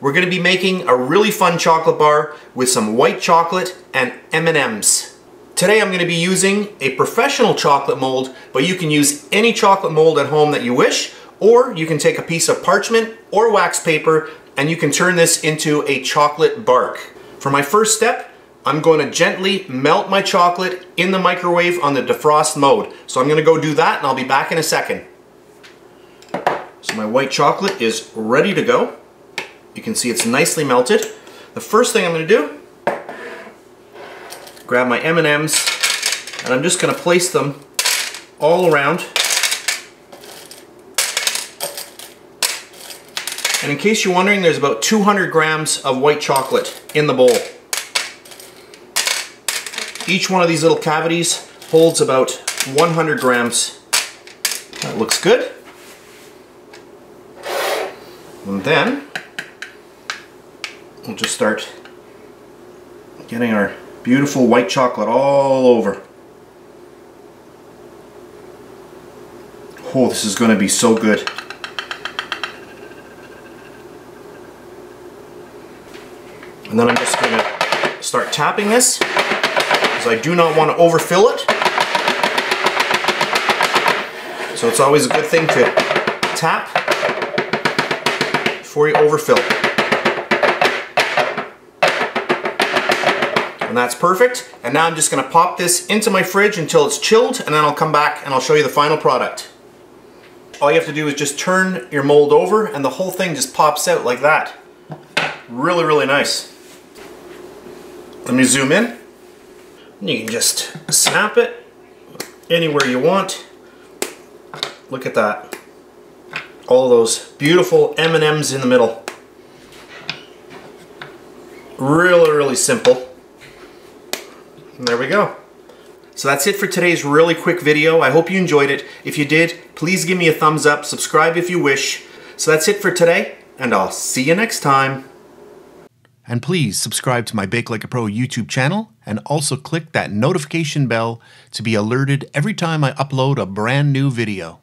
we're going to be making a really fun chocolate bar with some white chocolate and M&Ms. Today I'm going to be using a professional chocolate mold, but you can use any chocolate mold at home that you wish, or you can take a piece of parchment or wax paper and you can turn this into a chocolate bark. For my first step, I'm going to gently melt my chocolate in the microwave on the defrost mode. So I'm going to go do that and I'll be back in a second. So my white chocolate is ready to go. You can see it's nicely melted. The first thing I'm going to do, grab my M&Ms and I'm just going to place them all around. And in case you're wondering, there's about 200 grams of white chocolate in the bowl. Each one of these little cavities holds about 100 grams. That looks good. And then we'll just start getting our beautiful white chocolate all over. Oh, this is going to be so good. And then I'm just going to start tapping this, because I do not want to overfill it. So it's always a good thing to tap before you overfill. And that's perfect. And now I'm just going to pop this into my fridge until it's chilled, and then I'll come back and I'll show you the final product. All you have to do is just turn your mold over and the whole thing just pops out like that. Really, really nice. Let me zoom in. You can just snap it anywhere you want. Look at that. All those beautiful M&Ms in the middle. Really, really simple. And there we go. So that's it for today's really quick video. I hope you enjoyed it. If you did, please give me a thumbs up, subscribe if you wish. So that's it for today, and I'll see you next time. And please subscribe to my BakeLikeAPro YouTube channel and also click that notification bell to be alerted every time I upload a brand new video.